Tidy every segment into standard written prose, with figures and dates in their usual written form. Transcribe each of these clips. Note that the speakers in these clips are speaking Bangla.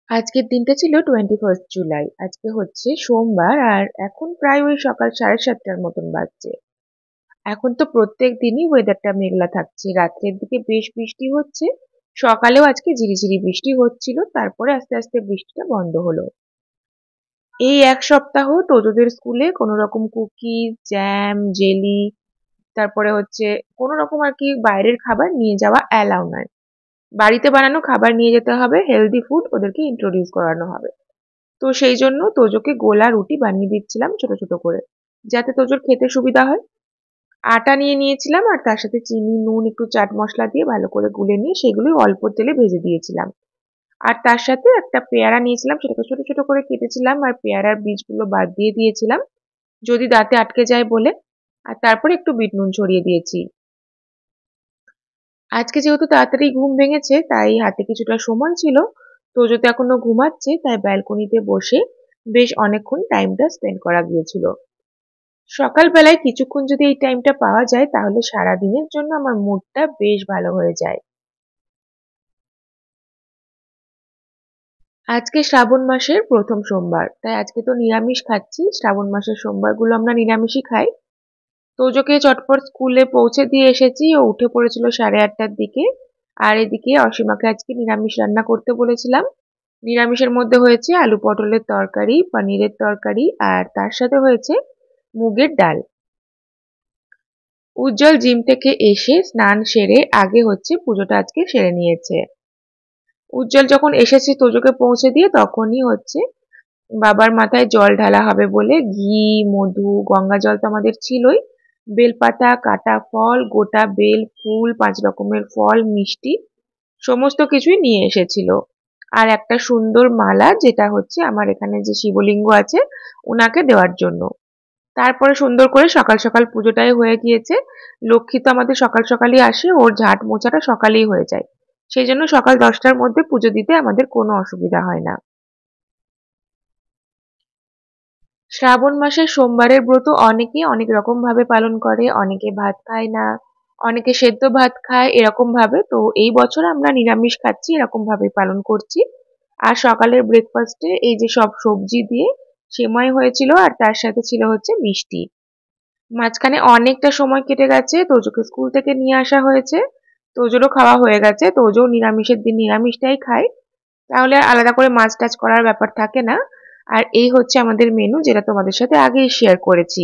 আজকের দিনটা ছিল 21st জুলাই। আজকে হচ্ছে সোমবার আর এখন প্রায় ওই সকাল 7:30টার মতন বাজছে। এখন তো প্রত্যেক দিনই ওয়েদারটা মেঘলা থাকছে, রাত্রের দিকে বেশ বৃষ্টি হচ্ছে, সকালেও আজকে ঝিরিঝিরি বৃষ্টি হচ্ছিল, তারপরে আস্তে আস্তে বৃষ্টিটা বন্ধ হলো। এই এক সপ্তাহ তোজোদের স্কুলে কোনো রকম কুকিজ, জ্যাম, জেলি, তারপরে হচ্ছে কোনো রকম আর কি বাইরের খাবার নিয়ে যাওয়া অ্যালাউ নয়। বাড়িতে বানানো খাবার নিয়ে যেতে হবে, হেলদি ফুড ওদেরকে ইন্ট্রোডিউস করানো হবে। তো সেই জন্য তোজোকে গোলা রুটি বানিয়ে দিচ্ছিলাম ছোট ছোট করে, যাতে তোজোর খেতে সুবিধা হয়। আটা নিয়ে নিয়েছিলাম আর তার সাথে চিনি, নুন, একটু চাট মশলা দিয়ে ভালো করে গুলে নিয়ে সেগুলোই অল্প তেলে ভেজে দিয়েছিলাম। আর তার সাথে একটা পেয়ারা নিয়েছিলাম, সেটাকে ছোট ছোট করে কেটেছিলাম আর পেয়ারার বীজগুলো বাদ দিয়ে দিয়েছিলাম যদি দাঁতে আটকে যায় বলে। আর তারপরে একটু বিট নুন ছড়িয়ে দিয়েছি। আজকে যেহেতু তাড়াতাড়ি ঘুম ভেঙেছে তাই হাতে কিছুটা সময় ছিল, তোজো তো এখনো ঘুমাচ্ছে, তাই ব্যালকনিতে বসে বেশ অনেকক্ষণ টাইমটা স্পেন্ড করা গিয়েছিল। সকালবেলায় কিছুক্ষণ যদি এই টাইমটা পাওয়া যায় তাহলে সারা দিনের জন্য আমার মুডটা বেশ ভালো হয়ে যায়। আজকে শ্রাবণ মাসের প্রথম সোমবার, তাই আজকে তো নিরামিষ খাচ্ছি। শ্রাবণ মাসের সোমবারগুলো আমরা নিরামিষই খাই। তোজোকে চটপট স্কুলে পৌঁছে দিয়ে এসেছি, ও উঠে পড়েছিল 8:30টার দিকে। আর এদিকে অসীমাকে আজকে নিরামিষ রান্না করতে বলেছিলাম। নিরামিষের মধ্যে হয়েছে আলু পটলের তরকারি, পনিরের তরকারি আর তার সাথে হয়েছে মুগের ডাল। উজ্জ্বল জিম থেকে এসে স্নান সেরে আগে হচ্ছে পুজোটা আজকে সেরে নিয়েছে। উজ্জ্বল যখন এসেছে তোজোকে পৌঁছে দিয়ে তখনই হচ্ছে বাবার মাথায় জল ঢালা হবে বলে ঘি, মধু, গঙ্গা জল তো আমাদের ছিলই, বেলপাতা, কাটা ফল, গোটা বেল ফুল, 5 রকমের ফল, মিষ্টি সমস্ত কিছুই নিয়ে এসেছিল। আর একটা সুন্দর মালা, যেটা হচ্ছে আমার এখানে যে শিবলিঙ্গ আছে ওনাকে দেওয়ার জন্য। তারপরে সুন্দর করে সকাল সকাল পুজোটাই হয়ে গিয়েছে। লক্ষ্মী তো আমাদের সকাল সকালই আসে, ওর ঝাঁট মোছাটা সকালেই হয়ে যায়। সেই জন্য সকাল 10টার মধ্যে পুজো দিতে আমাদের কোনো অসুবিধা হয় না। শ্রাবণ মাসের সোমবারের ব্রত অনেকে অনেক রকম ভাবে পালন করে, অনেকে ভাত খায় না, অনেকে সেদ্ধ ভাত খায় এরকম ভাবে। তো এই বছর আমরা নিরামিষ খাচ্ছি, এরকম ভাবে পালন করছি। আর সকালের ব্রেকফাস্টে এই যে সব সবজি দিয়ে সেমাই হয়েছিল আর তার সাথে ছিল হচ্ছে মিষ্টি। মাঝখানে অনেকটা সময় কেটে গেছে, তোজোকে স্কুল থেকে নিয়ে আসা হয়েছে, তোজোরও খাওয়া হয়ে গেছে, তোজো নিরামিষের দিন নিরামিষটাই খায়, তাহলে আর আলাদা করে মাছ টাছ করার ব্যাপার থাকে না। আর এই হচ্ছে আমাদের মেনু, যেটা তোমাদের সাথে আগেই শেয়ার করেছি।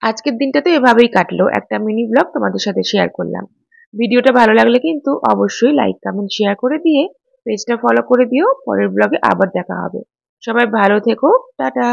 আজকের দিনটা তো এভাবেই কাটলো, একটা মিনি ব্লগ তোমাদের সাথে শেয়ার করলাম। ভিডিওটা ভালো লাগলে কিন্তু অবশ্যই লাইক, কমেন্ট, শেয়ার করে দিয়ে পেজটা ফলো করে দিও। পরের ব্লগে আবার দেখা হবে। সবাই ভালো থেকো, টাটা।